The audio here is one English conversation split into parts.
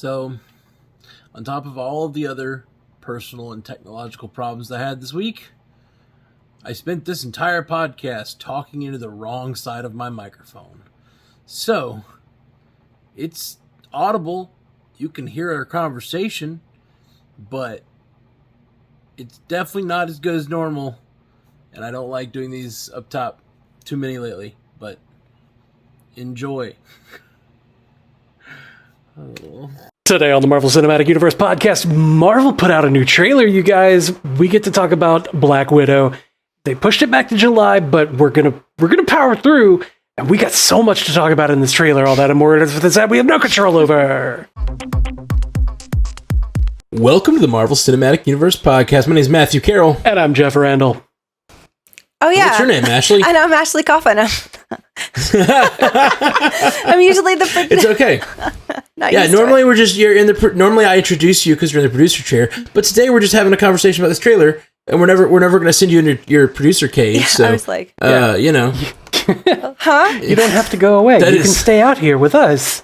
So, on top of all of the other personal and technological problems I had this week, I spent this entire podcast talking into the wrong side of my microphone. So, it's audible. You can hear our conversation, but it's definitely not as good as normal. And I don't like doing these up top too many lately, but enjoy. Oh. Today on the Marvel Cinematic Universe podcast, Marvel put out a new trailer, you guys. We get to talk about Black Widow. They pushed it back to July, but we're gonna power through, and we got so much to talk about in this trailer. All that and more with this that we have no control over. Welcome to the Marvel Cinematic Universe podcast. My name is Matthew Carroll. And I'm Jeff Randall. Oh, yeah. What's your name, Ashley? I know, I'm Ashley Coffin. I'm usually the... It's okay. Normally we're just, normally I introduce you because you're in the producer chair, but today we're just having a conversation about this trailer, and we're never going to send you in your producer cave, so... I was like... you know... Huh? You don't have to go away. You can stay out here with us.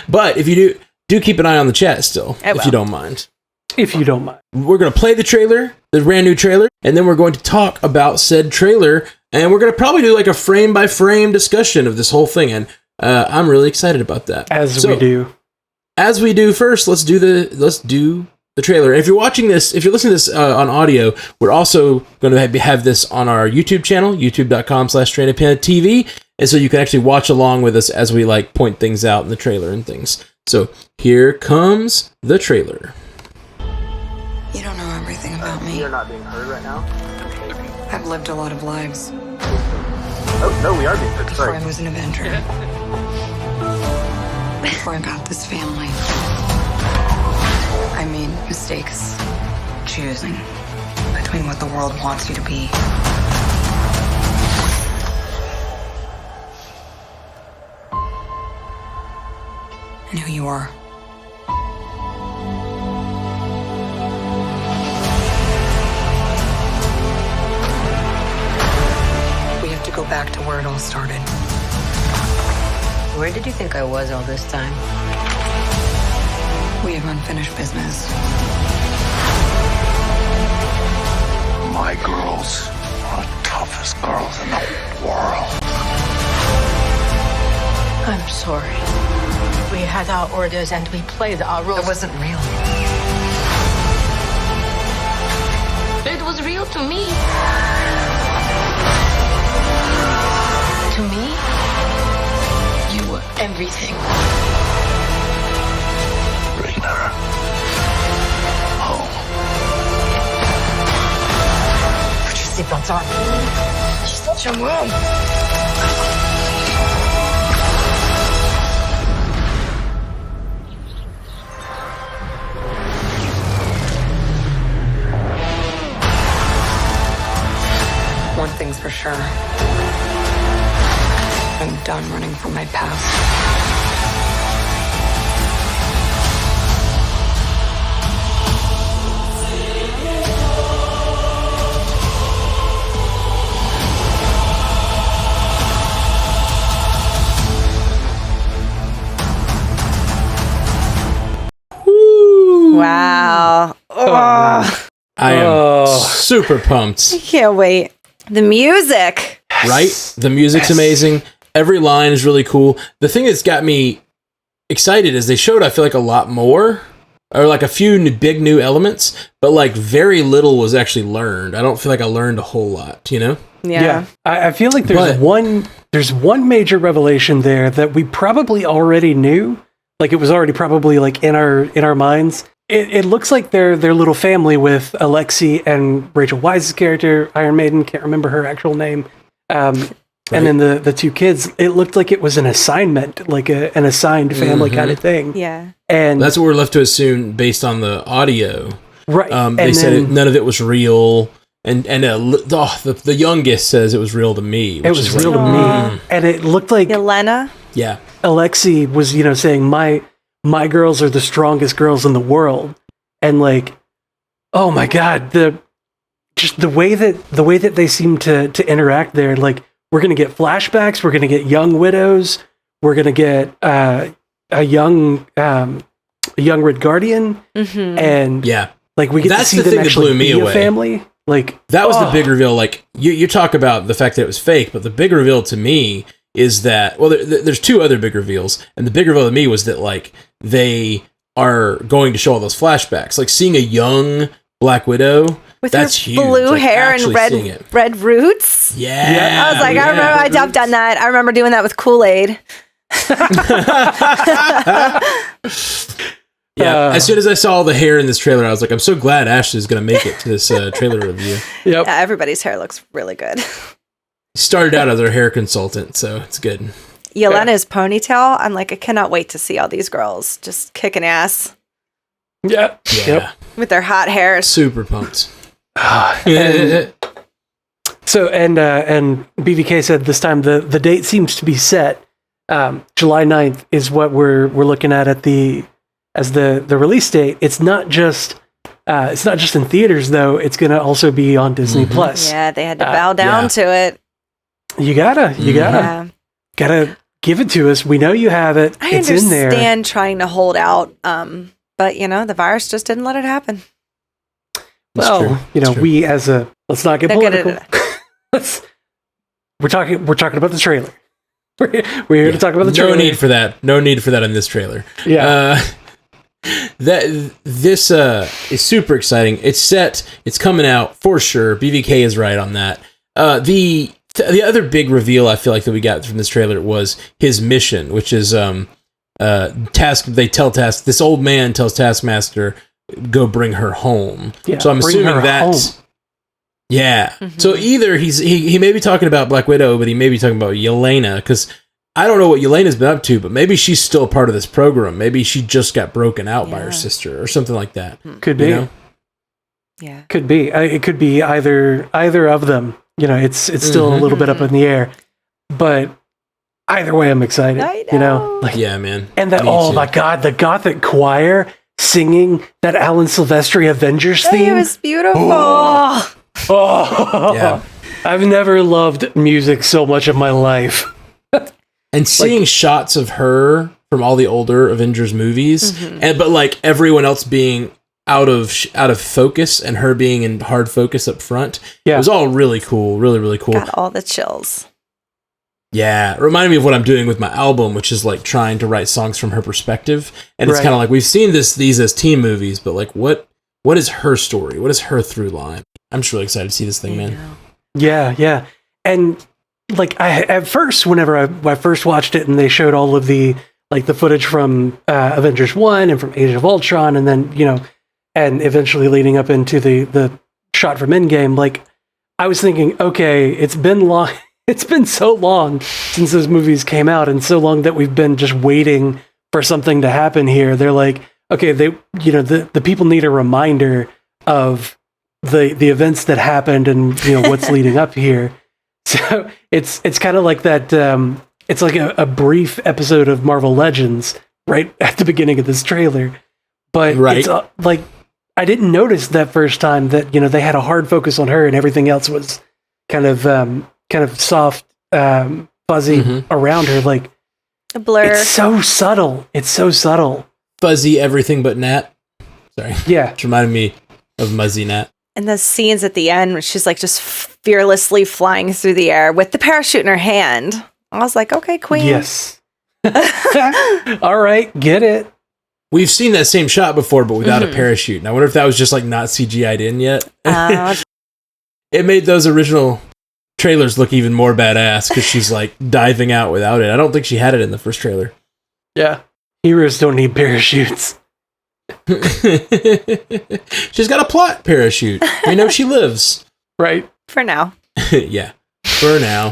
But if you do keep an eye on the chat still, if you don't mind. If you don't mind. We're going to play the trailer, the brand new trailer, and then we're going to talk about said trailer, and we're going to probably do like a frame-by-frame discussion of this whole thing, and I'm really excited about that. As we do, first, let's do the trailer. And if you're watching this, if you're listening to this on audio, we're also going to have this on our YouTube channel, youtube.com/StrandedPandaTV, and so you can actually watch along with us as we like point things out in the trailer and things. So here comes the trailer. You don't know everything about me. You're not being heard right now? I've lived a lot of lives. Oh, no, we are being heard. Before Sorry. I was an Avenger. Before I got this family. I made mistakes. Choosing between what the world wants you to be. And who you are. To go back to where it all started. Where did you think I was all this time? We have unfinished business. My girls are the toughest girls in the world. I'm sorry. We had our orders and we played our roles. It wasn't real. It was real to me. To me, you were everything. Bring her home. Put your seatbelts on. She's such a mom. One thing's for sure. I'm done running from my past. Wow. Oh. I am super pumped. I can't wait. The music. Right? The music's amazing. Every line is really cool. The thing that's got me excited is they showed, I feel like, a lot more, or like a few big new elements, but like very little was actually learned. I don't feel like I learned a whole lot, you know? Yeah. I feel like there's one major revelation there that we probably already knew. Like it was already probably like in our minds. It looks like their little family with Alexi and Rachel Weisz's character, Iron Maiden, can't remember her actual name. And then the two kids, it looked like it was an assignment, like an assigned family kind of thing. Yeah. And that's what we're left to assume based on the audio. Right. They said none of it was real. And the youngest says it was real to me. It was real to me. And it looked like... Yelena? Yeah. Alexi was, saying, my girls are the strongest girls in the world. And like, oh my God, the way that they seem to interact there, like, we're going to get flashbacks. We're going to get young widows. We're going to get young Red Guardian, and like we get That's to see the them thing that actually blew me be away. a family. Like that was the big reveal. Like you talk about the fact that it was fake, but the big reveal to me is that there's two other big reveals, and the big reveal to me was that like they are going to show all those flashbacks, like seeing a young Black Widow with that's her huge. blue like, hair and red roots. Yeah, I was like, I remember I've done that. I remember doing that with Kool-Aid. As soon as I saw the hair in this trailer, I was like, I'm so glad Ashley's going to make it to this trailer review. Yep. Yeah, everybody's hair looks really good. Started out as our hair consultant, so it's good. Yelena's ponytail, I'm like, I cannot wait to see all these girls just kicking ass. Yeah. Yep. With their hot hair. Super pumped. So, and BVK said this time the date seems to be set. July 9th is what we're looking at as the release date. It's not just in theaters though. It's going to also be on Disney Plus. Yeah, they had to bow down to it. You gotta give it to us. We know you have it. It's in there. I understand trying to hold out, but the virus just didn't let it happen. Well, we as a let's not get political. We're talking about the trailer. We're here to talk about the trailer. No need for that in this trailer. Yeah. This is super exciting. It's set. It's coming out for sure. BVK is right on that. The other big reveal I feel like that we got from this trailer was his mission, which is this old man tells Taskmaster, go bring her home. Yeah, so I'm assuming that's home. Yeah. Mm-hmm. So either he may be talking about Black Widow, but he may be talking about Yelena, because I don't know what Yelena's been up to, but maybe she's still part of this program. Maybe she just got broken out by her sister or something like that. Could be. Yeah. Could be. It could be either of them. It's still a little bit up in the air, but either way, I'm excited. I know. Yeah, man. And that my God, the Gothic choir singing that Alan Silvestri Avengers theme. It was beautiful. Oh, yeah. I've never loved music so much in my life. And seeing shots of her from all the older Avengers movies, but like everyone else being out of focus and her being in hard focus up front. Yeah. It was all really cool. Really, really cool. Got all the chills. Yeah. It reminded me of what I'm doing with my album, which is like trying to write songs from her perspective. And it's kind of like, we've seen these as teen movies, but like what is her story? What is her through line? I'm just really excited to see this thing, man. Yeah. And like at first, whenever I first watched it and they showed all of the footage from Avengers 1 and from Age of Ultron, and then, and eventually leading up into the shot from Endgame, like I was thinking, okay, it's been long. It's been so long since those movies came out, and so long that we've been just waiting for something to happen here. They're like, okay, the people need a reminder of the events that happened and what's leading up here. So it's kind of like that. It's like a brief episode of Marvel Legends right at the beginning of this trailer, but it's like I didn't notice that first time that they had a hard focus on her and everything else was kind of soft, fuzzy around her, like a blur. It's so subtle. Fuzzy everything but Nat. Sorry. Yeah, it reminded me of Muzzy Nat. And the scenes at the end where she's like just fearlessly flying through the air with the parachute in her hand. I was like, okay, queen. Yes. All right, get it. We've seen that same shot before, but without a parachute. And I wonder if that was just like not CGI'd in yet. It made those original trailers look even more badass because she's like diving out without it. I don't think she had it in the first trailer. Yeah. Heroes don't need parachutes. She's got a plot parachute. We know she lives. Right. For now. Yeah. For now.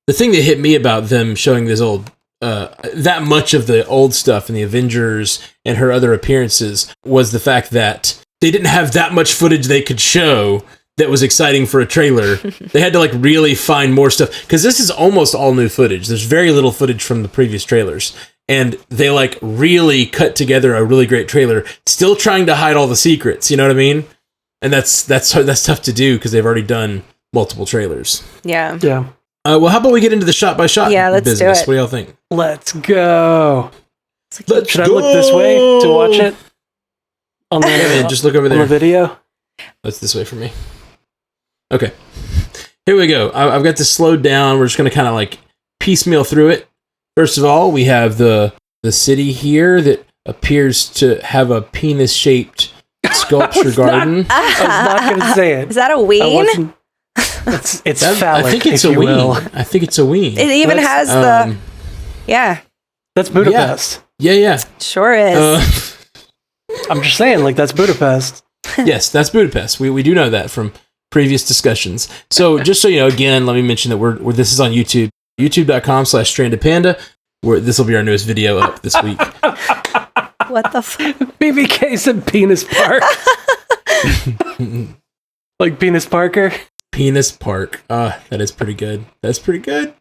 The thing that hit me about them showing this old that much of the old stuff in the Avengers and her other appearances was the fact that they didn't have that much footage they could show that was exciting for a trailer. They had to like really find more stuff because this is almost all new footage. There's very little footage from the previous trailers, and they like really cut together a really great trailer, still trying to hide all the secrets. You know what I mean? And that's tough to do because they've already done multiple trailers. Yeah. Yeah. Well, how about we get into the shot by shot? Yeah, let's business? do it. What do y'all think? Let's go. Should I look this way to watch it? On the, just look over there. On the video? That's this way for me. Okay. Here we go. I've got this slowed down. We're just going to kind of like piecemeal through it. First of all, we have the city here that appears to have a penis-shaped sculpture garden. I was not going to say it. Is that a ween? It's phallic, I think it's a ween. I think it's a ween. It even has the... Yeah. That's Budapest. Yeah. Sure is. I'm just saying, like, that's Budapest. Yes, that's Budapest. We do know that from previous discussions. So just so you know, again, let me mention that we're this is on YouTube. YouTube.com/strandedpanda, where this will be our newest video up this week. What the fuck? BBK said Penis Park. Like Penis Parker? Penis Park. That is pretty good. That's pretty good.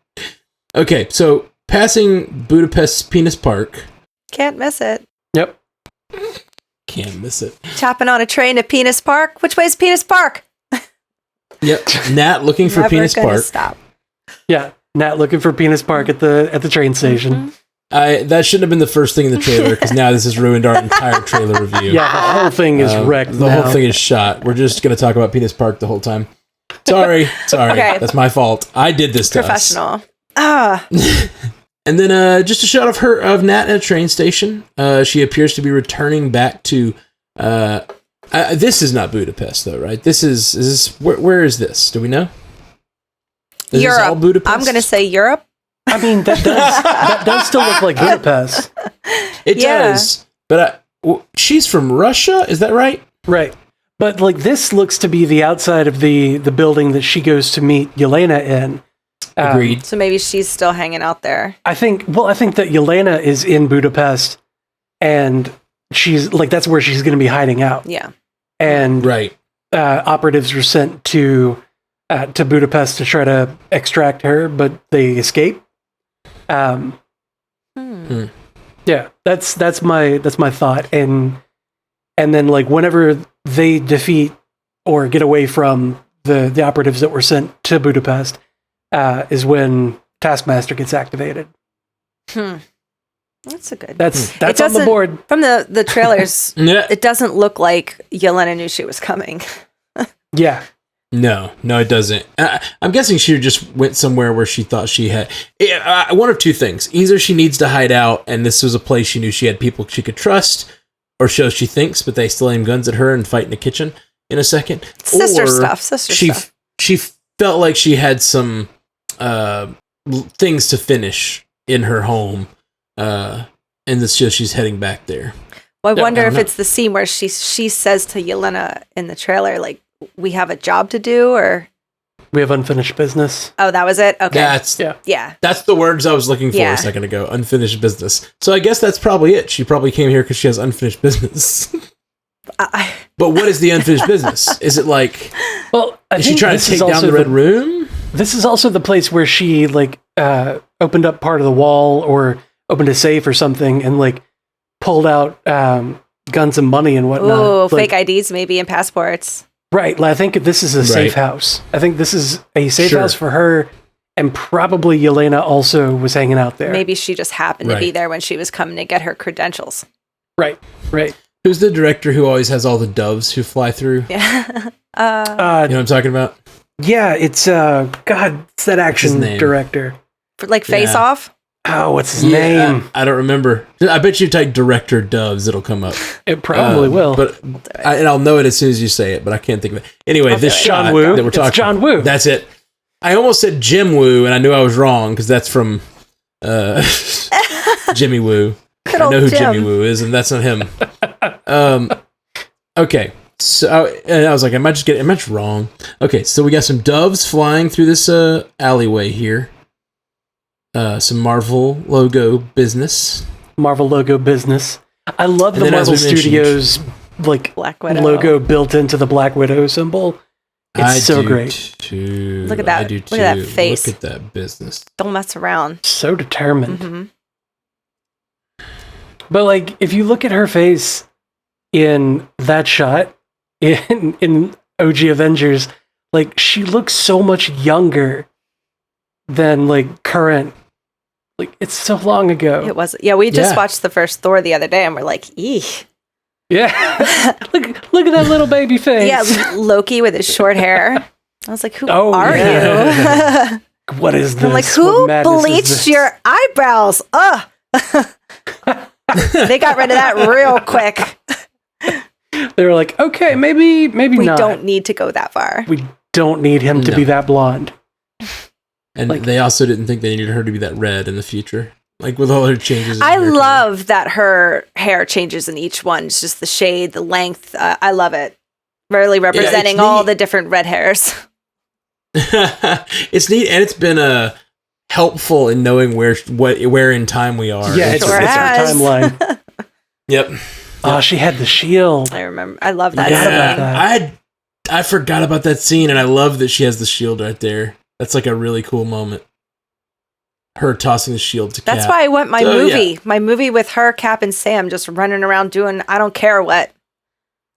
Okay, so passing Budapest's Penis Park. Can't miss it. Yep. Can't miss it. Tapping on a train to Penis Park. Which way's Penis Park? Yep. Nat looking for Penis Park. Stop. Yeah. Nat looking for Penis Park at the train station. That shouldn't have been the first thing in the trailer, because now this has ruined our entire trailer review. Yeah, the whole thing is wrecked. The whole thing is shot. We're just going to talk about Penis Park the whole time. Sorry. Okay. That's my fault. I did this to us. Professional. And then just a shot of Nat at a train station. She appears to be returning back to... this is not Budapest, though, right? This is where is this? Do we know? Is Europe. This all Budapest? I'm going to say Europe. I mean, that does still look like Budapest. It does. But she's from Russia? Is that right? Right. But like this looks to be the outside of the building that she goes to meet Yelena in. Agreed. So maybe she's still hanging out there. I think that Yelena is in Budapest, and she's like that's where she's going to be hiding out. Yeah. And right. Operatives were sent to Budapest to try to extract her, but they escape. Yeah, that's my thought, and then like whenever they defeat or get away from the operatives that were sent to Budapest, is when Taskmaster gets activated. That's a good. That's on the board from the trailers. It doesn't look like Yelena knew she was coming. Yeah. No, it doesn't. I'm guessing she just went somewhere where she thought she had... one of two things. Either she needs to hide out, and this was a place she knew she had people she could trust, or so she thinks, but they still aim guns at her and fight in the kitchen in a second. Sister stuff. She felt like she had some things to finish in her home, and it's just she's heading back there. Well, I wonder if it's the scene where she says to Yelena in the trailer, like, we have a job to do, or we have unfinished business. Oh, that was it? Okay. That's the words I was looking for a second ago. Unfinished business. So I guess that's probably it. She probably came here because she has unfinished business. But what is the unfinished business? Is it like... Well, is she trying to take down the Red Room? This is also the place where she, like, opened up part of the wall or opened a safe or something and, like, pulled out guns and money and whatnot. Oh, fake IDs maybe and passports. Right. I think this is a safe house. I think this is a safe house for her, and probably Yelena also was hanging out there. Maybe she just happened to be there when she was coming to get her credentials. Right. Who's the director who always has all the doves who fly through? Yeah. You know what I'm talking about? Yeah, it's it's that action director. Like Face Off? Oh, what's his name? I don't remember. I bet you type director doves, it'll come up. It probably will. But I'll know it as soon as you say it, but I can't think of it. Anyway, this shot that we're talking about. John Woo. That's it. I almost said Jim Woo, and I knew I was wrong, because that's from Jimmy Woo. I know who Jimmy Woo is, and that's not him. Okay. So and I was like, am I just wrong? Okay, so we got some doves flying through this alleyway here. Some Marvel logo business. I love the Marvel Studios Black Widow logo built into the Black Widow symbol. It's so great. Too. Look at that. I do Look at that face. Look at that business. Don't mess around. So determined. Mm-hmm. But like, if you look at her face in that shot in OG Avengers, like she looks so much younger than like current Like, it's so long ago. It was. Yeah, we just watched the first Thor the other day, and we're like, eek. Yeah. look at that little baby face. Yeah, Loki with his short hair. I was like, who are you? What is this? I'm like, who bleached your eyebrows? Ugh. They got rid of that real quick. They were like, okay, maybe not. We don't need to go that far. We don't need him to be that blonde. And they also didn't think they needed her to be that red in the future. Like with all her changes. I love that her hair changes in each one. It's just the shade, the length. I love it. Really representing all the different red hairs. It's neat, and it's been helpful in knowing where in time we are. Yeah, it's our timeline. Yep. Oh, she had the shield. I remember. I love that. Yeah, I forgot about that scene, and I love that she has the shield right there. That's like a really cool moment. Her tossing the shield to Cap. That's why I want my movie. Yeah. My movie with her, Cap, and Sam just running around doing I don't care what.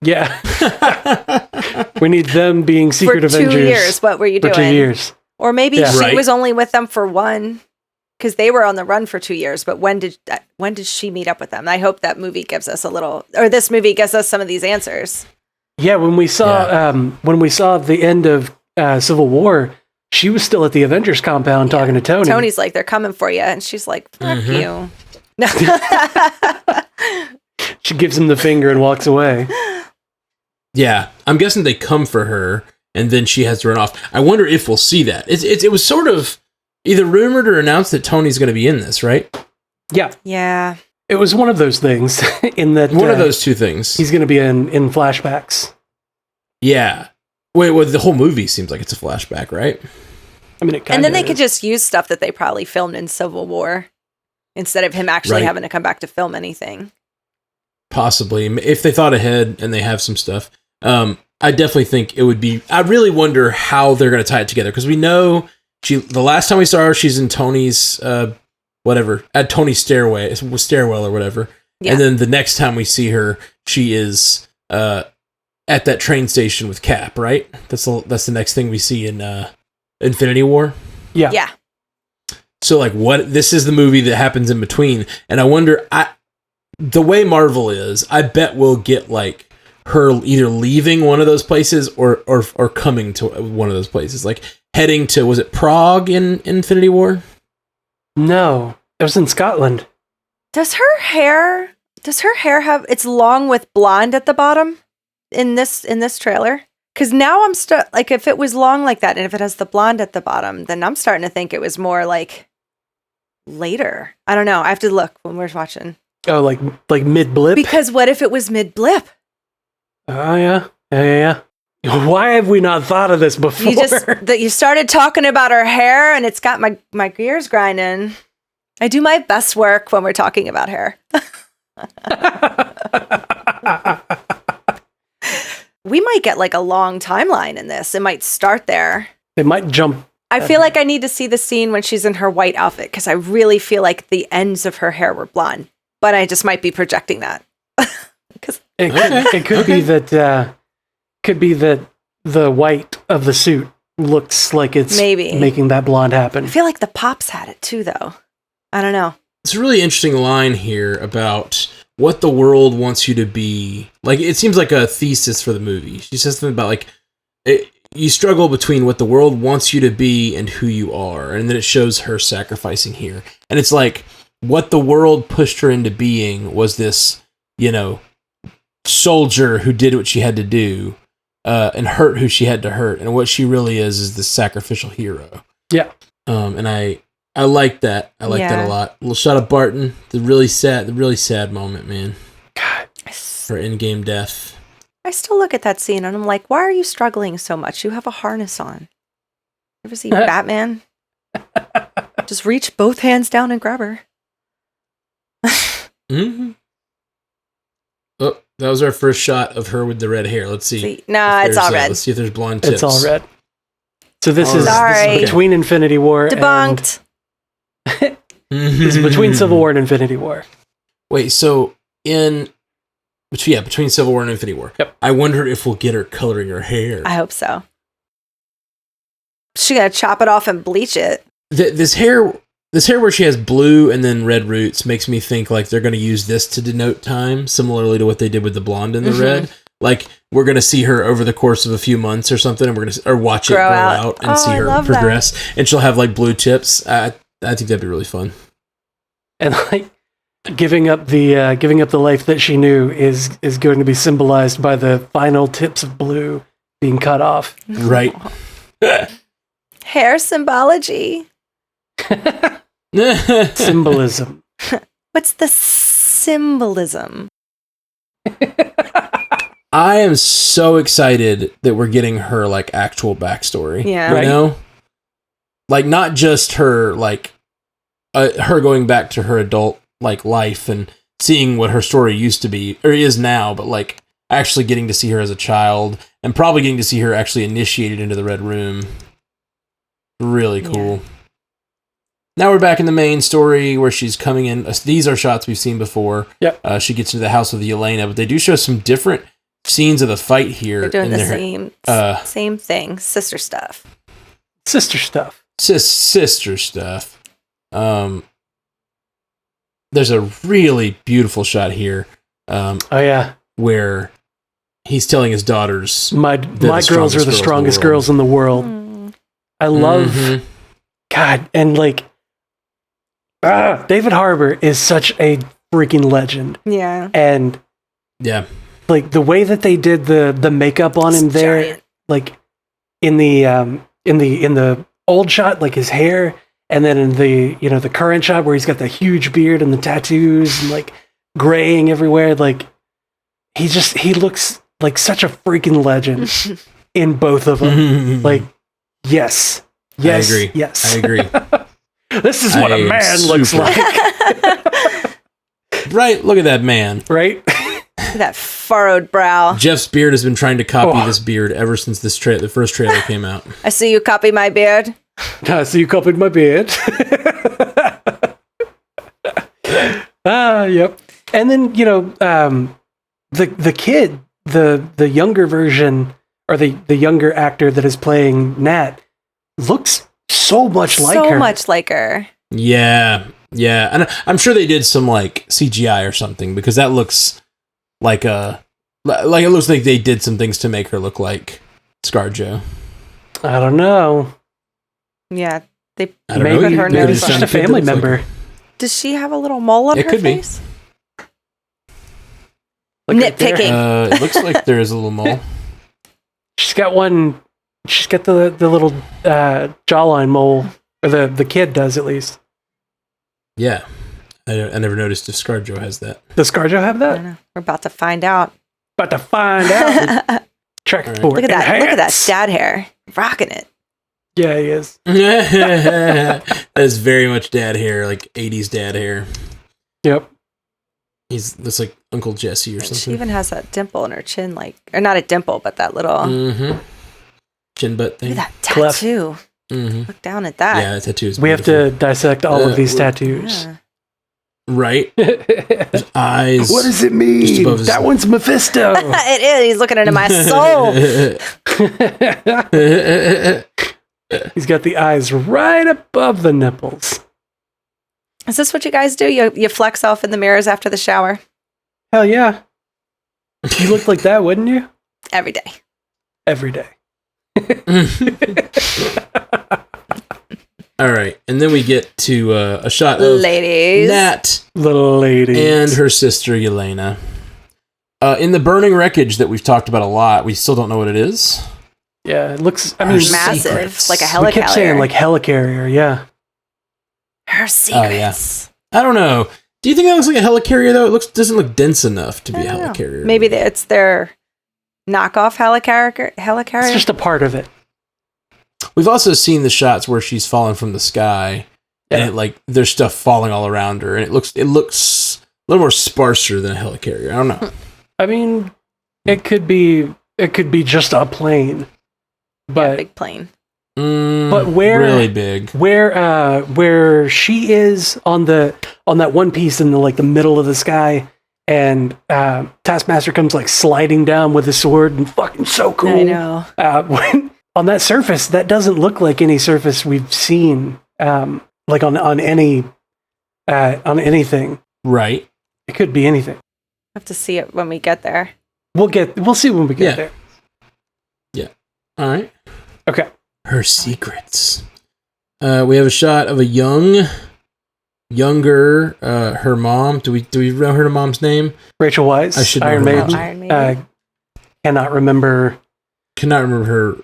Yeah. We need them being Secret Avengers. For 2 years, what were you doing? For 2 years. Or maybe she was only with them for one, because they were on the run for 2 years. But when did she meet up with them? I hope that movie gives us this movie gives us some of these answers. Yeah, when we saw the end of Civil War, she was still at the Avengers compound talking to Tony. Tony's like, they're coming for you. And she's like, fuck you. She gives him the finger and walks away. Yeah, I'm guessing they come for her, and then she has to run off. I wonder if we'll see that. It was sort of either rumored or announced that Tony's going to be in this, right? Yeah. Yeah. It was one of those things in that... One of those two things. He's going to be in flashbacks. Yeah. Wait, well, the whole movie seems like it's a flashback, right? I mean, it kind of And then they could just use stuff that they probably filmed in Civil War instead of him actually having to come back to film anything. Possibly. If they thought ahead and they have some stuff. I definitely think it would be... I really wonder how they're going to tie it together, because we know the last time we saw her, she's in Tony's... at Tony's stairwell or whatever. Yeah. And then the next time we see her, she is... at that train station with Cap, right? That's the next thing we see in Infinity War. Yeah. Yeah. So this is the movie that happens in between, and I wonder, the way Marvel is, I bet we'll get her either leaving one of those places or coming to one of those places, heading to, was it Prague in Infinity War? No, it was in Scotland. Does her hair have, it's long with blonde at the bottom? In this trailer, because now I'm if it was long like that and if it has the blonde at the bottom, then I'm starting to think it was more later. I don't know. I have to look when we're watching. Oh, like mid blip. Because what if it was mid blip? Oh yeah. Why have we not thought of this before? You started talking about her hair, and it's got my gears grinding. I do my best work when we're talking about hair. We might get a long timeline in this. It might start there. It might jump. I feel like I need to see the scene when she's in her white outfit, because I really feel like the ends of her hair were blonde. But I just might be projecting that. It could be that the white of the suit looks like it's making that blonde happen. I feel like the Pops had it too, though. I don't know. It's a really interesting line here about what the world wants you to be. It seems like a thesis for the movie. She says something about you struggle between what the world wants you to be and who you are, and then it shows her sacrificing here. And it's what the world pushed her into being was this, soldier who did what she had to do, and hurt who she had to hurt, and what she really is this sacrificial hero. Yeah. And I like that. I like that a lot. A little shot of Barton. The really sad moment, man. God. Her in-game death. I still look at that scene and I'm like, why are you struggling so much? You have a harness on. You ever see Batman? Just reach both hands down and grab her. Mm-hmm. Oh, that was our first shot of her with the red hair. Let's see. Nah, it's all red. Let's see if there's blonde tips. It's all red. So this is between Infinity War Debunked. This is between Civil War and Infinity War. Wait, so between Civil War and Infinity War. Yep. I wonder if we'll get her coloring her hair. I hope so. She's gonna chop it off and bleach it. This hair this hair where she has blue and then red roots makes me think like they're going to use this to denote time, similarly to what they did with the blonde and the red. Like we're going to see her over the course of a few months or something, and we're going to watch it grow out and see her progress, and she'll have like blue tips. I think that'd be really fun. And like giving up the life that she knew is going to be symbolized by the final tips of blue being cut off. Right. Hair symbology. Symbolism. What's the symbolism? I am so excited that we're getting her like actual backstory. Yeah. You know? Like not just her like her going back to her adult like life and seeing what her story used to be or is now, but like actually getting to see her as a child and probably getting to see her actually initiated into the Red Room. Really cool. Yeah. Now we're back in the main story where she's coming in. These are shots we've seen before. Yep. She gets into the house with Yelena, but they do show some different scenes of the fight here. They're doing same thing. Sister stuff. Sister stuff. Sister stuff. There's a really beautiful shot here. Where he's telling his daughters, my girls are the strongest girls in the world. I love God, and like David Harbour is such a freaking legend. Yeah. And like the way that they did the makeup on him there, giant. Like in the old shot, like his hair, and then in the current shot where he's got the huge beard and the tattoos and like graying everywhere, like he looks like such a freaking legend in both of them. Like yes, I agree. Yes, I agree. This is what a man looks like. Right, look at that man. Right. That furrowed brow. Jeff's beard has been trying to copy this beard ever since the first trailer came out. I see you copy my beard. I see you copied my beard. Yep. And then, the kid, the younger version, or the younger actor that is playing Nat, looks so much like her. So much like her. Yeah. Yeah. And I'm sure they did some like CGI or something, because that looks like it looks like they did some things to make her look like ScarJo. I don't know. Yeah, they maybe put her nose. It's just a family member. Like. Does she have a little mole on her face? Nitpicking. It looks like there is a little mole. She's got one. She's got the little jawline mole, or the kid does at least. Yeah, I never noticed if ScarJo has that. Does ScarJo have that? I don't know. We're about to find out. Check right. for Look at that! Look at that dad hair, rocking it. Yeah, he is. That is very much dad hair, like 80s dad hair. Yep. That's like Uncle Jesse or something. She even has that dimple in her chin, or not a dimple, but that little chin butt thing. Look at that tattoo. Look down at that. Yeah, the tattoo is We have to dissect all of these tattoos. Yeah. Right? His eyes. What does it mean? That one's Mephisto. It is. He's looking into my soul. He's got the eyes right above the nipples. Is this what you guys do? You flex off in the mirrors after the shower? Hell yeah. You look like that, wouldn't you? Every day. Every day. All right, and then we get to a shot of Nat, little lady, and her sister Yelena. In the burning wreckage that we've talked about a lot, we still don't know what it is. Yeah, it looks. Massive, secrets. like a helicarrier. We kept saying like helicarrier, yeah. Her secrets. Oh, yeah. I don't know. Do you think that looks like a helicarrier though? It doesn't look dense enough to be a helicarrier. Maybe it's their knockoff helicarrier. It's just a part of it. We've also seen the shots where she's fallen from the sky, and there's stuff falling all around her, and it looks a little more sparser than a helicarrier. I don't know. I mean, it could be just a plane, but big plane. But where really big? Where she is on that one piece in the middle of the sky, and Taskmaster comes sliding down with a sword, and fucking so cool. I know. On that surface, that doesn't look like any surface we've seen. like on anything. Right. It could be anything. Have to see it when we get there. We'll see when we get there. Yeah. All right. Okay. Her secrets. We have a shot of a younger, her mom. Do we know her mom's name? Rachel Weisz. I should know Iron her Maiden. Iron Maiden. Cannot remember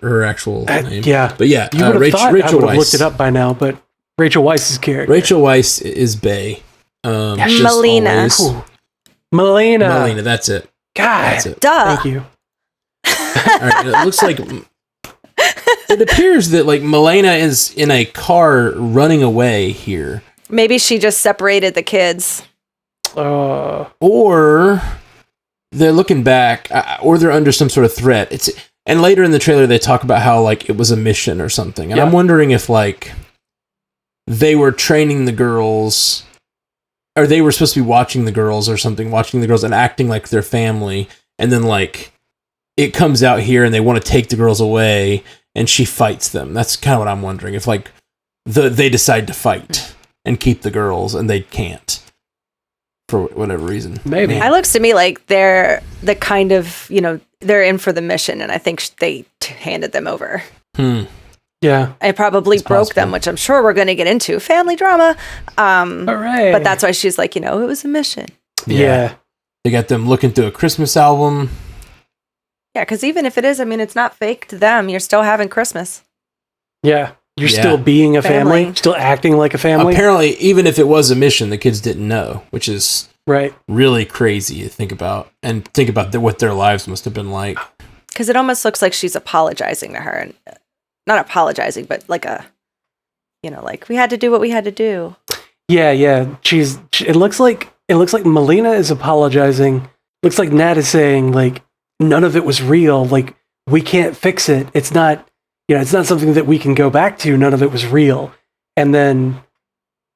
her actual name. Yeah. But yeah, You would have Rachel thought I would have Weisz. looked it up by now, but Rachel Weisz's character. Rachel Weisz is Bae. Just Melina. always. Ooh. Melina. That's it. God. That's it. Duh. Thank you. All right, it looks like it appears that like Melina is in a car running away here, Maybe she just separated the kids. or they're looking back, or they're under some sort of threat. And later in the trailer they talk about how like it was a mission or something, and I'm wondering if like they were training the girls, or they were supposed to be watching the girls or something, watching the girls and acting like their family, and then like it comes out here and they want to take the girls away and she fights them. That's kind of what I'm wondering, if like they decide to fight and keep the girls and they can't for whatever reason. Maybe. It looks to me like they're the kind of, they're in for the mission, and I think they handed them over. Yeah. I probably broke them, which I'm sure we're going to get into. Family drama. All right. But that's why she's like, it was a mission. Yeah. They got them looking through a Christmas album. Yeah, because even if it is, it's not fake to them. You're still having Christmas. Yeah. You're still being a family, still acting like a family. Apparently, even if it was a mission, the kids didn't know, which is really crazy to think about. And think about what their lives must have been like. Because it almost looks like she's apologizing to her. And not apologizing, but like like we had to do what we had to do. Yeah. It looks like Melina is apologizing. Looks like Nat is saying like none of it was real. Like we can't fix it. It's not. It's not something that we can go back to. None of it was real. And then,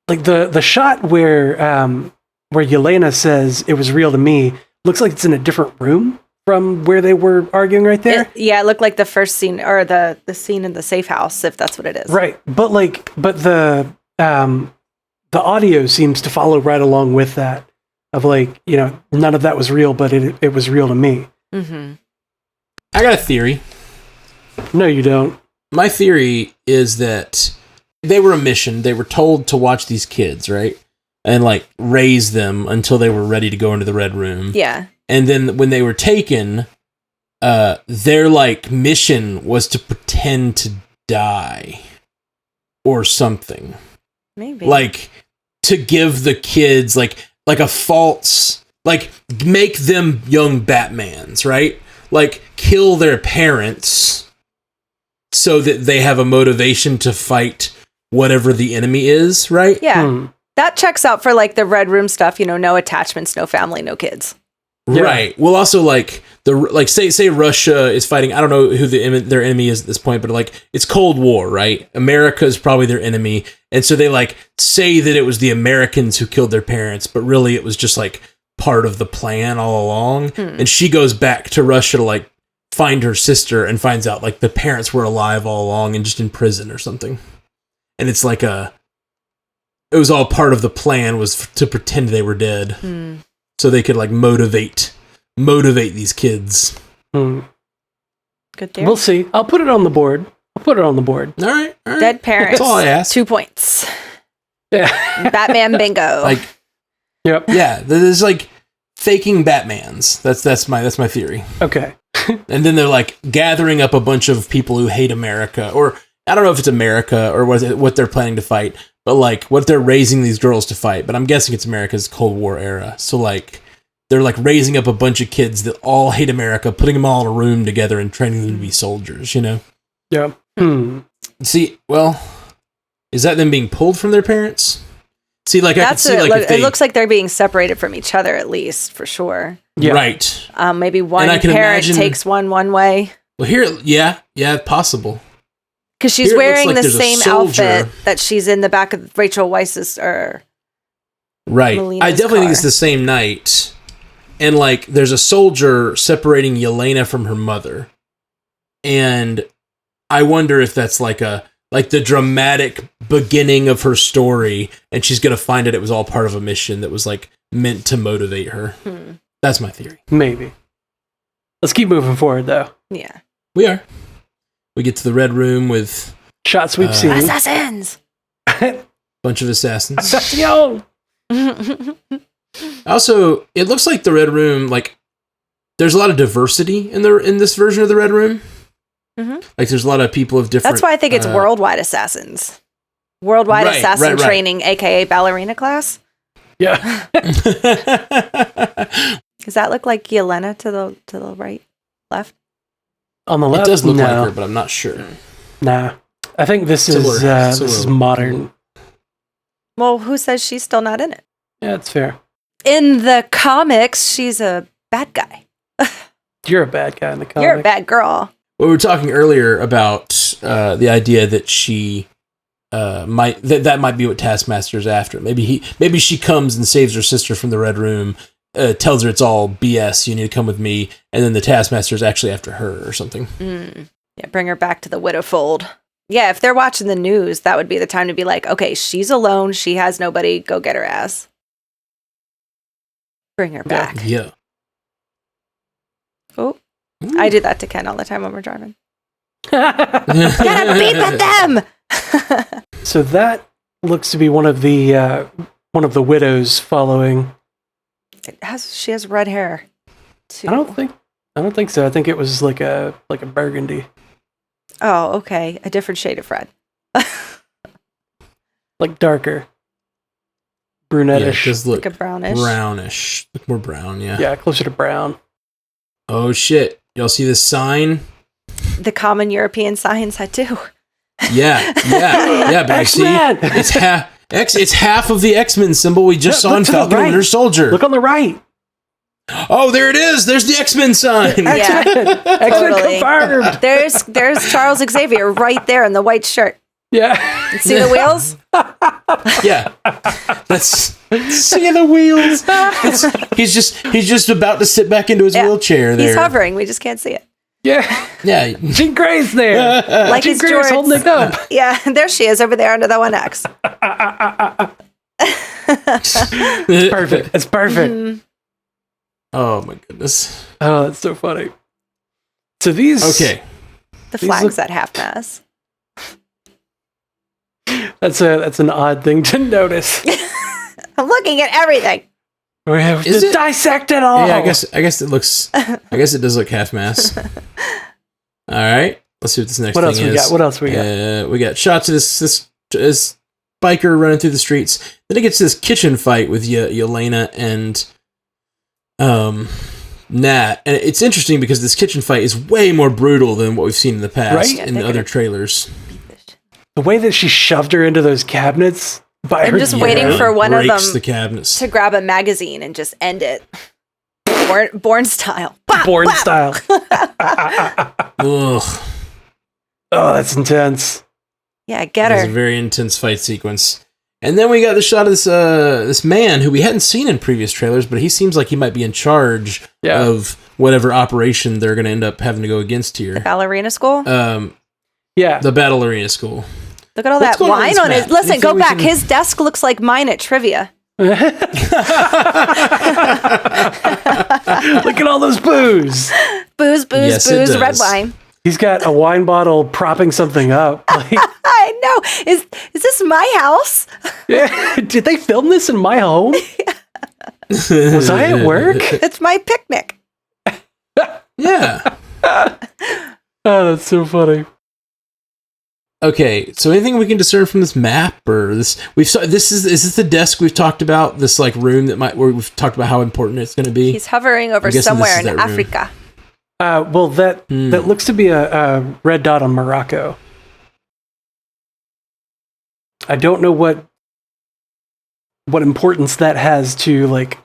like the shot where Yelena says it was real to me looks like it's in a different room from where they were arguing right there. It looked like the first scene, or the scene in the safe house, if that's what it is. Right, but the audio seems to follow right along with that. Of like, none of that was real, but it was real to me. Mm-hmm. I got a theory. No, you don't. My theory is that they were a mission. They were told to watch these kids, right? And like raise them until they were ready to go into the Red Room. Yeah. And then when they were taken, their like mission was to pretend to die or something. Maybe. Like to give the kids like a false, like make them young Batmans, right? Like kill their parents so that they have a motivation to fight whatever the enemy is, right? Yeah. That checks out for like the Red Room stuff, no attachments, no family, no kids. Yeah. Right. Well, also like say Russia is fighting. I don't know who their enemy is at this point, but like it's Cold War, right? America is probably their enemy, and so they like say that it was the Americans who killed their parents, but really it was just like part of the plan all along. And she goes back to Russia to like find her sister and finds out like the parents were alive all along and just in prison or something. And it's like it was all part of the plan, was to pretend they were dead. So they could like motivate these kids. Good theory. We'll see. I'll put it on the board. All right. Dead parents. That's all I asked. 2 points. Yeah. Batman bingo. Like, yep. Yeah, there's like faking Batmans. That's my theory. Okay. And then they're like gathering up a bunch of people who hate America, or I don't know if it's America or what they're planning to fight, but like what they're raising these girls to fight. But I'm guessing it's America's Cold War era. So like they're like raising up a bunch of kids that all hate America, putting them all in a room together and training them to be soldiers, Yeah. See, well, is that them being pulled from their parents? See, like I can see, like it looks like they're being separated from each other, at least for sure. Yeah. Right. Maybe one parent takes one way. Well, here, yeah, possible. Because she's Here it wearing looks like the there's a same soldier. outfit that she's in the back of Rachel Weisz's or Right. Melina's I definitely think car. it's the same night. And like there's a soldier separating Yelena from her mother. And I wonder if that's like like the dramatic beginning of her story, and she's gonna find it was all part of a mission that was like meant to motivate her. That's my theory. Maybe. Let's keep moving forward, though. Yeah. We are. We get to the red room with shots we've seen. Assassins. Bunch of assassins. Assassin. Also, it looks like the red room, like there's a lot of diversity in this version of the red room. Like there's a lot of people of different. That's why I think it's worldwide assassins. Worldwide assassin training, aka ballerina class. Yeah. Does that look like Yelena to the right, left? On the left, it does look like her, but I'm not sure. Nah, I think this is modern. Well, who says she's still not in it? Yeah, it's fair. In the comics, she's a bad guy. You're a bad guy in the comics. You're a bad girl. Well, we were talking earlier about the idea that she might be what Taskmaster's after. Maybe she comes and saves her sister from the Red Room, tells her it's all BS. You need to come with me, and then the Taskmaster's actually after her or something. Yeah, bring her back to the widow fold. Yeah, if they're watching the news, that would be the time to be like, okay, she's alone. She has nobody. Go get her ass. Bring her back. Yeah. Oh, I do that to Ken all the time when we're driving. Gotta beep at them. So that looks to be one of the widows following. She has red hair too. I don't think so. I think it was like a burgundy. Oh, okay. A different shade of red. Like darker. Brunettish. Yeah, it does look like a brownish. Look more brown, yeah. Yeah, closer to brown. Oh shit. Y'all see this sign? The common European signs had too. Yeah, but I see it's half of the X-Men symbol we just saw in Falcon and Winter Soldier. Look on the right. Oh, there it is. There's the X-Men sign. Yeah, X-Men confirmed. There's Charles Xavier right there in the white shirt. Yeah. See the wheels? Yeah. Let's see the wheels. He's just about to sit back into his wheelchair there. He's hovering. We just can't see it. Yeah. Yeah. Jean Grey's there. Like Jean Grey's holding it up. Yeah, there she is over there under the 1X. It's perfect. It's perfect. Mm-hmm. Oh my goodness. Oh, that's so funny. So these the flags at half mast. That's an odd thing to notice. I'm looking at everything. We have to dissect it all. Yeah, I guess it looks. I guess it does look half mass. All right, let's see what this next thing is. What else we got? We got shots of this biker running through the streets. Then it gets to this kitchen fight with Yelena and Nat, and it's interesting because this kitchen fight is way more brutal than what we've seen in the past in the other trailers. The way that she shoved her into those cabinets. I'm just waiting for one of them the cabinets to grab a magazine and just end it. Born style. Born style. Ugh. Oh, that's intense. Yeah, get her. It's a very intense fight sequence. And then we got the shot of this man who we hadn't seen in previous trailers, but he seems like he might be in charge of whatever operation they're going to end up having to go against here. The ballerina school? The Battle Arena School. Look at all that wine on it. Listen, go back. His desk looks like mine at trivia. Look at all those booze. Booze, red wine. He's got a wine bottle propping something up. I know. Is this my house? Yeah. Did they film this in my home? Was I at work? It's my picnic. Yeah. Oh, that's so funny. Okay, so anything we can discern from this map or this? Is this the desk we've talked about? This like room where we've talked about how important it's going to be. He's hovering over somewhere in Africa. Well, that looks to be a red dot on Morocco. I don't know what importance that has to like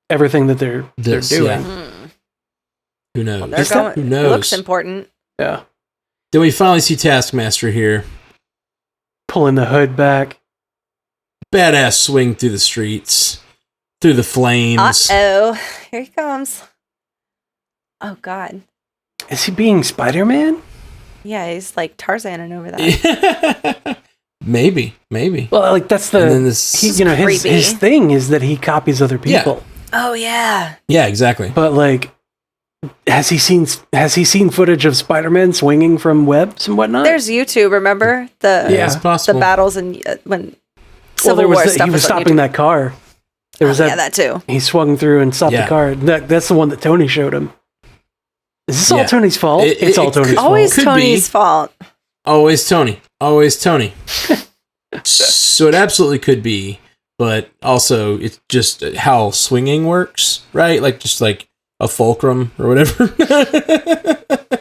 everything that they're doing. Yeah. Who knows? Who knows? It looks important. Yeah. Then we finally see Taskmaster here. Pulling the hood back. Badass swing through the streets. Through the flames. Uh-oh. Here he comes. Oh, God. Is he being Spider-Man? Yeah, he's like Tarzaning over that. Maybe. Well, like that's his thing is that he copies other people. Oh yeah. Yeah, exactly. But like, has he seen footage of Spider-Man swinging from webs and whatnot? There's YouTube. Remember it's possible. the battles and when Civil War stuff. He was stopping that car. There was that too. He swung through and stopped the car. That's the one that Tony showed him. Is this all Tony's fault? It's all Tony's fault. Always Tony's fault. Always Tony. So it absolutely could be, but also it's just how swinging works, right? Like just like a fulcrum or whatever.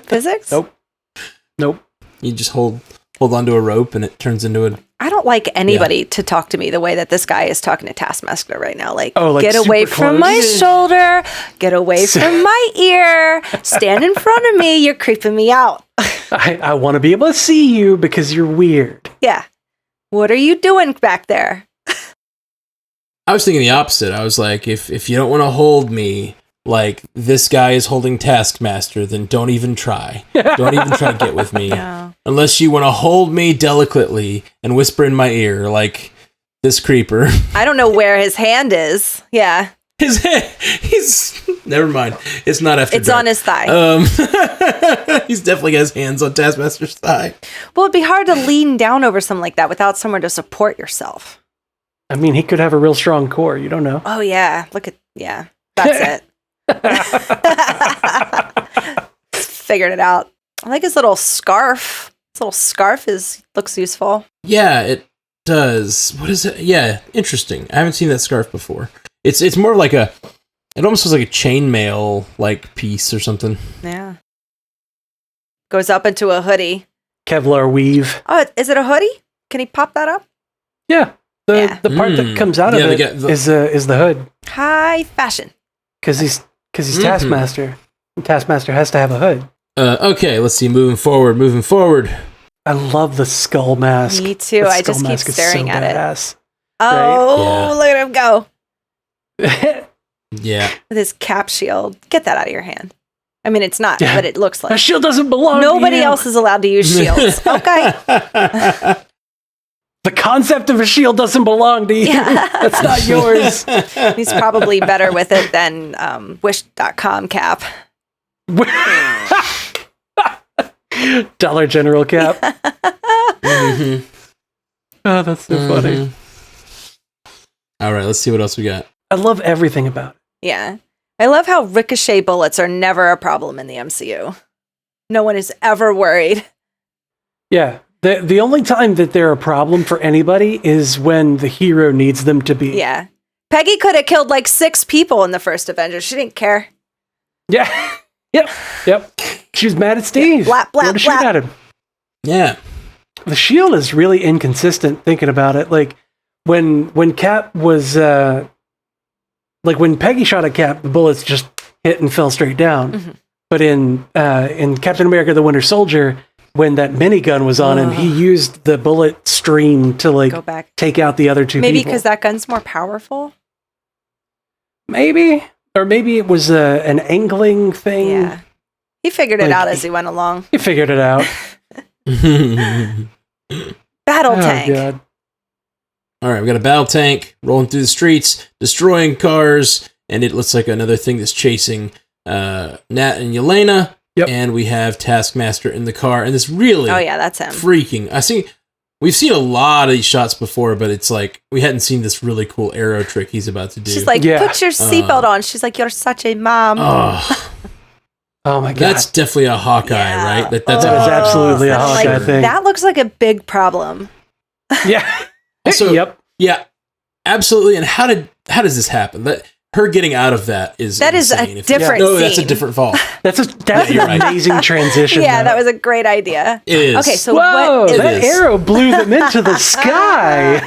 Physics? Nope. You just hold onto a rope and it turns into a... I don't like anybody to talk to me the way that this guy is talking to Taskmaster right now. Like get away from my shoulder, get away from my ear, stand in front of me, you're creeping me out. I want to be able to see you because you're weird. Yeah. What are you doing back there? I was thinking the opposite. I was like, if you don't want to hold me like this guy is holding Taskmaster, then don't even try. Don't even try to get with me. No. Unless you want to hold me delicately and whisper in my ear like this creeper. I don't know where his hand is. Yeah. He's never mind. It's not after It's dark. on his thigh. He's definitely got his hands on Taskmaster's thigh. Well, it'd be hard to lean down over something like that without somewhere to support yourself. I mean, he could have a real strong core. You don't know. Oh yeah. That's it. Figured it out. I like his little scarf. His little scarf looks useful. Yeah, it does. What is it? Yeah, interesting. I haven't seen that scarf before. It's more like it almost looks like a chainmail like piece or something. Yeah. Goes up into a hoodie. Kevlar weave. Oh, is it a hoodie? Can he pop that up? Yeah. The part that comes out of it is the hood. High fashion. Because he's Taskmaster. And Taskmaster has to have a hood. Okay, let's see. Moving forward. I love the skull mask. Me too. I just keep staring at badass. it. Oh, look at him go. Yeah. With his cap shield. Get that out of your hand. I mean, it's not, but it looks like. A shield doesn't belong to you. Nobody else is allowed to use shields. Okay. The concept of a shield doesn't belong to you. Yeah. That's not yours. He's probably better with it than Wish.com cap. Dollar General cap. Mm-hmm. Oh, that's so funny. All right, let's see what else we got. I love everything about it. Yeah. I love how ricochet bullets are never a problem in the MCU. No one is ever worried. Yeah. The only time that they're a problem for anybody is when the hero needs them to be. Yeah. Peggy could have killed like 6 people in the first Avengers. She didn't care. Yeah. Yep. She was mad at Steve. Blap, blap, shoot blap. at him. Yeah. The shield is really inconsistent thinking about it. Like when Cap was when Peggy shot at Cap, the bullets just hit and fell straight down. Mm-hmm. But in Captain America the Winter Soldier, when that minigun was on him, he used the bullet stream to go back. Take out the other 2 people. Maybe because that gun's more powerful? Maybe. Or maybe it was an angling thing. Yeah. He figured it out as he went along. He figured it out. Battle tank. God. All right, we got a battle tank rolling through the streets, destroying cars, and it looks like another thing that's chasing Nat and Yelena. Yep. And we have Taskmaster in the car, and this really that's him. Freaking. We've seen a lot of these shots before, but it's like we hadn't seen this really cool arrow trick he's about to do. She's like, put your seatbelt on. She's like, you're such a mom. Oh my God. That's definitely a Hawkeye, right? That is absolutely a Hawkeye thing. That looks like a big problem. Yeah. Also, yep. Yeah, absolutely. And how does this happen? Her getting out of that is insane. A different scene. That's a different fall. That's an amazing transition. Yeah, that was a great idea. It is. Okay, so that arrow blew them into the sky.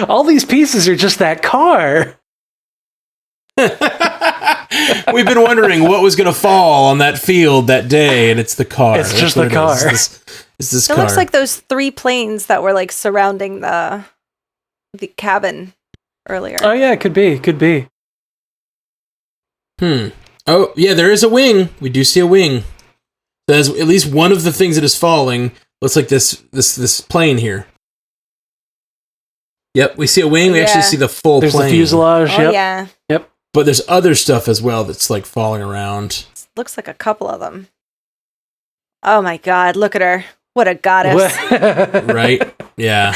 All these pieces are just that car. We've been wondering what was going to fall on that field that day, and it's the car. It's just the car. It's this car. It looks like those 3 planes that were like surrounding the cabin earlier. Oh yeah, it could be. Oh yeah, there is a wing. We do see a wing. There's at least one of the things that is falling looks like this plane here. Yep, we see a wing. We actually see the full There's plane. There's the fuselage. Oh, yeah. Yep. But there's other stuff as well that's like falling around. Looks like a couple of them. Oh my God, look at her. What a goddess. Right? Yeah.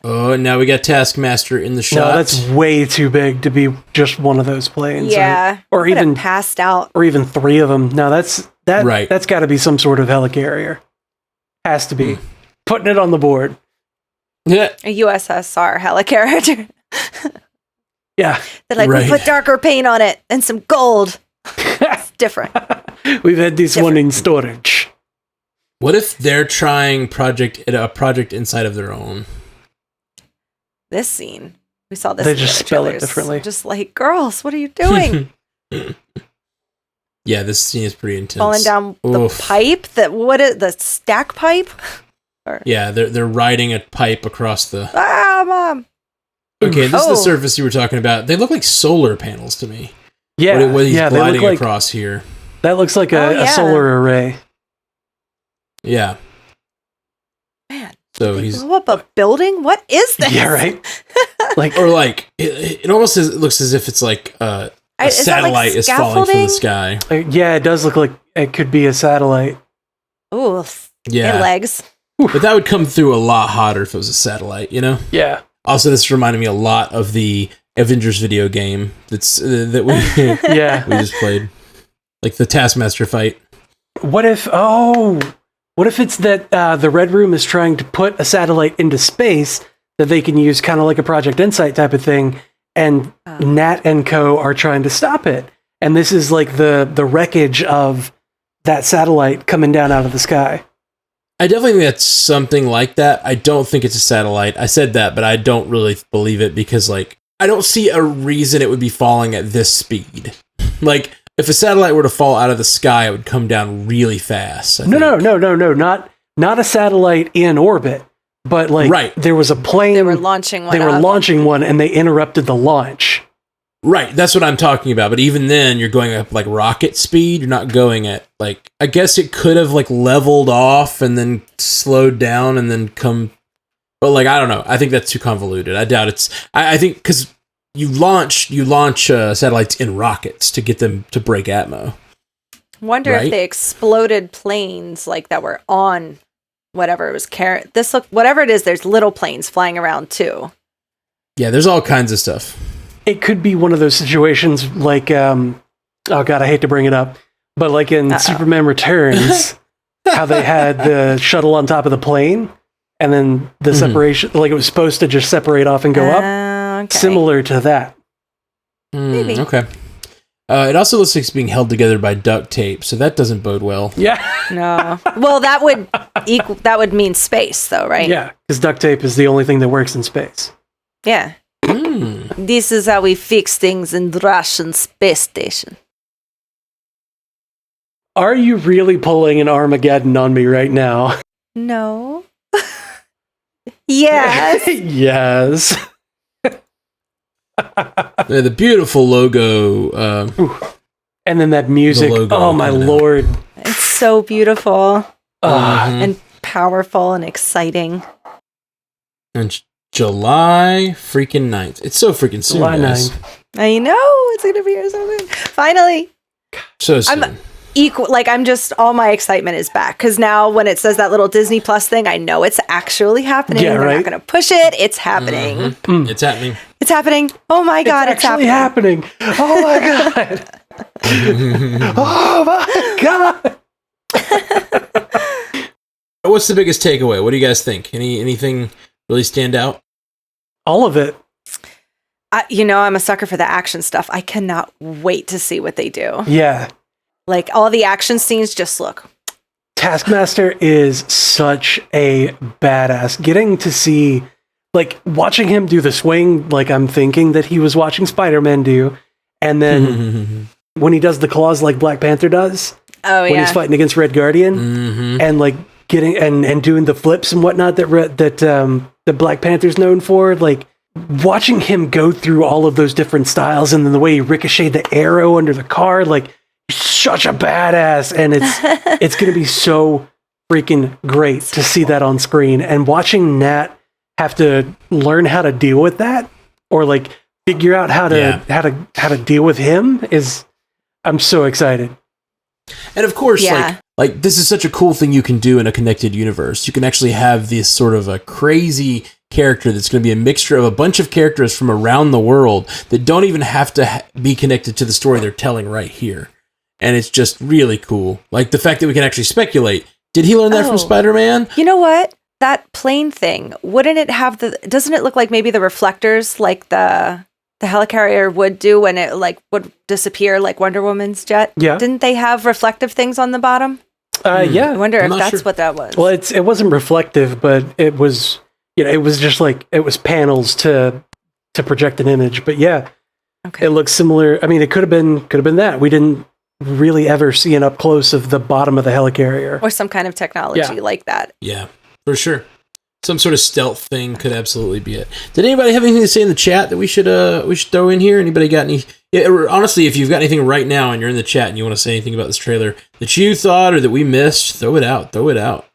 Oh, and now we got Taskmaster in the shot. No, that's way too big to be just one of those planes. Yeah. Or even passed out. Or even 3 of them. No, that's right. That's got to be some sort of helicarrier. Has to be. Putting it on the board. Yeah. A USSR helicarrier. Yeah. They're like, we put darker paint on it and some gold. It's different. We've had this one in storage. What if they're trying a project inside of their own? This scene, we saw this. They just spell it differently. Just like, girls, what are you doing? Yeah, this scene is pretty intense. Falling down the pipe. The stack pipe? Yeah, they're riding a pipe across the. Mom. Okay, this is the surface you were talking about. They look like solar panels to me. Yeah, what he's gliding they look like, across here. That looks like a solar array. Yeah. Man. So he's blow up a building. What is this? Yeah, right. It almost looks as if it's like a satellite is falling from the sky. Yeah, it does look like it could be a satellite. Ooh, yeah, legs. But that would come through a lot hotter if it was a satellite, you know? Yeah. Also, this reminded me a lot of the Avengers video game that we we just played, like the Taskmaster fight. What if it's that the Red Room is trying to put a satellite into space that they can use, kind of like a Project Insight type of thing, and Nat and Co. are trying to stop it, and this is like the wreckage of that satellite coming down out of the sky. I definitely think that's something like that. I don't think it's a satellite. I said that, but I don't really believe it because, like, I don't see a reason it would be falling at this speed. Like, if a satellite were to fall out of the sky, it would come down really fast. No, not a satellite in orbit, but like there was a plane. They were launching one. They were launching one, and they interrupted the launch. Right, that's what I'm talking about. But even then, you're going up like rocket speed. You're not going at like. I guess it could have like leveled off and then slowed down and then come. But like, I don't know. I think that's too convoluted. I doubt it's. I think because you launch satellites in rockets to get them to break atmo. Wonder if they exploded planes like that were on whatever it was carrying. Whatever it is. There's little planes flying around too. Yeah, there's all kinds of stuff. It could be one of those situations like, oh God, I hate to bring it up, but like in Superman Returns, how they had the shuttle on top of the plane, and then the separation, like it was supposed to just separate off and go up. Okay. Similar to that. Maybe. Okay. It also looks like it's being held together by duct tape, so that doesn't bode well. Yeah. No. Well, that would mean space, though, right? Yeah, because duct tape is the only thing that works in space. Yeah. This is how we fix things in the Russian space station. Are you really pulling an Armageddon on me right now? No. Yes. Yes. The beautiful logo. And then that music. Oh, my Lord. It's so beautiful and powerful and exciting. And July freaking 9th. It's so freaking soon, July guys. 9th. I know. It's going to be here so soon. Finally. So soon. I'm just, all my excitement is back. Because now when it says that little Disney Plus thing, I know it's actually happening. Yeah, They're not going to push it. It's happening. Mm-hmm. It's happening. It's happening. Oh my God, it's happening. Oh my God. Oh my God. What's the biggest takeaway? What do you guys think? Anything really stand out? All of it. I'm a sucker for the action stuff. I cannot wait to see what they do. Yeah. Like, all the action scenes just look. Taskmaster is such a badass. Getting to see, like, watching him do the swing, like, I'm thinking that he was watching Spider-Man do. And then when he does the claws like Black Panther does. Oh, when he's fighting against Red Guardian. And, like, getting and doing the flips and whatnot that Black Panther's known for. Like, watching him go through all of those different styles and then the way he ricocheted the arrow under the car, like, such a badass, and it's going to be so freaking great to see that on screen. And watching Nat have to learn how to deal with that, or like figure out how to deal with him I'm so excited. And of course, like this is such a cool thing you can do in a connected universe. You can actually have this sort of a crazy character that's going to be a mixture of a bunch of characters from around the world that don't even have to be connected to the story they're telling right here. And it's just really cool. Like the fact that we can actually speculate. Did he learn that from Spider-Man? You know what? That plane thing, wouldn't it have doesn't it look like maybe the reflectors like the helicarrier would do when it like would disappear like Wonder Woman's jet? Yeah. Didn't they have reflective things on the bottom? Yeah. I wonder if that's what that was. Well, it wasn't reflective, but it was, it was just like, it was panels to project an image. But yeah, it looks similar. I mean, it could have been that. We didn't really ever see an up close of the bottom of the helicarrier. Or some kind of technology like that. Yeah, for sure. Some sort of stealth thing could absolutely be it. Did anybody have anything to say in the chat that we should throw in here? Anybody got any? Yeah, honestly, if you've got anything right now and you're in the chat and you want to say anything about this trailer that you thought or that we missed, throw it out. Throw it out.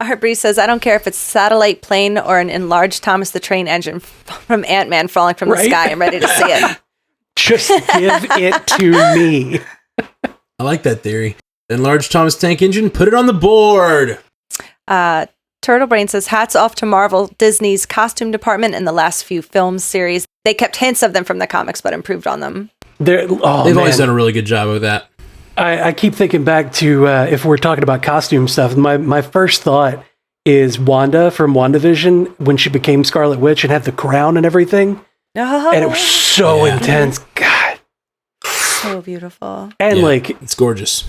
Heartbreeze says, I don't care if it's satellite plane or an enlarged Thomas the Train engine from Ant-Man falling from the sky. I'm ready to see it. Just give it to me. I like that theory. Enlarged Thomas Tank Engine, put it on the board. Turtle Brain says, hats off to Marvel, Disney's costume department in the last few film series. They kept hints of them from the comics, but improved on them. They've always done a really good job of that. I keep thinking back to, if we're talking about costume stuff, my first thought is Wanda from WandaVision when she became Scarlet Witch and had the crown and everything. Oh. And it was so intense. God. So beautiful. And it's gorgeous.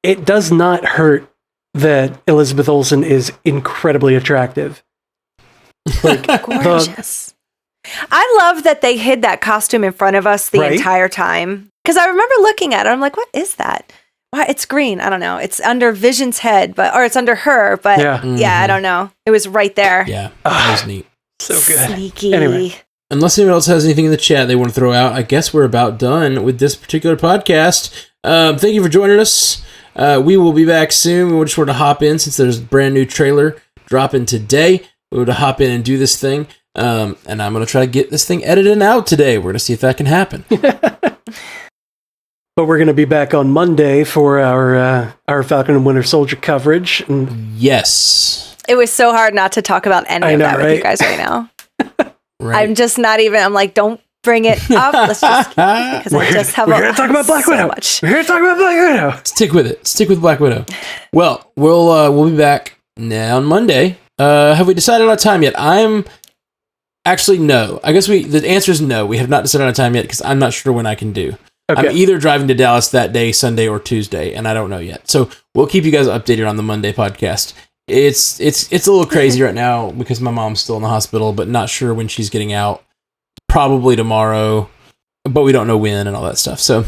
It does not hurt that Elizabeth Olsen is incredibly attractive. Gorgeous. I love that they hid that costume in front of us the entire time. Because I remember looking at it, I'm like, what is that? Why? It's green. I don't know. It's under Vision's head, or it's under her, but I don't know. It was right there. Yeah, that was neat. So good. Sneaky. Anyway. Unless anyone else has anything in the chat they want to throw out, I guess we're about done with this particular podcast. Thank you for joining us. We will be back soon. We just want to hop in since there's a brand new trailer dropping today. We want to hop in and do this thing. And I'm going to try to get this thing edited out today. We're going to see if that can happen. But we're going to be back on Monday for our Falcon and Winter Soldier coverage. And yes. It was so hard not to talk about any of that with you guys right now. I'm just not even, I'm like, don't bring it up. Let's just keep it, because I just have we're going to talk about Black Widow. Much. We're going to talk about Black Widow. Stick with it. Stick with Black Widow. Well, we'll be back now on Monday. Have we decided on a time yet? Actually, no. I guess the answer is no. We have not decided on a time yet because I'm not sure when I can do. Okay. I'm either driving to Dallas that day, Sunday or Tuesday, and I don't know yet. So we'll keep you guys updated on the Monday podcast. It's a little crazy right now because my mom's still in the hospital, but not sure when she's getting out. Probably tomorrow, but we don't know when and all that stuff. So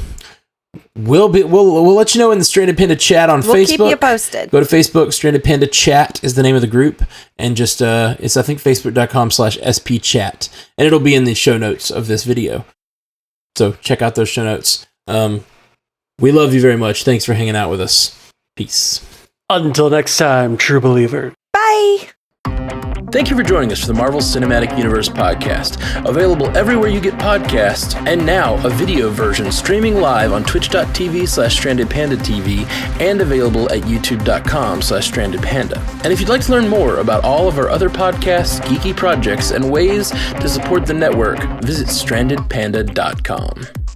we'll let you know in the Stranded Panda chat on Facebook. We'll keep you posted. Go to Facebook. Stranded Panda Chat is the name of the group, and just it's I think facebook.com/spchat, and it'll be in the show notes of this video. So check out those show notes. We love you very much. Thanks for hanging out with us. Peace. Until next time, true believer. Bye. Thank you for joining us for the Marvel Cinematic Universe podcast. Available everywhere you get podcasts, and now a video version streaming live on twitch.tv/strandedpandatv and available at youtube.com/strandedpanda. And if you'd like to learn more about all of our other podcasts, geeky projects, and ways to support the network, visit strandedpanda.com.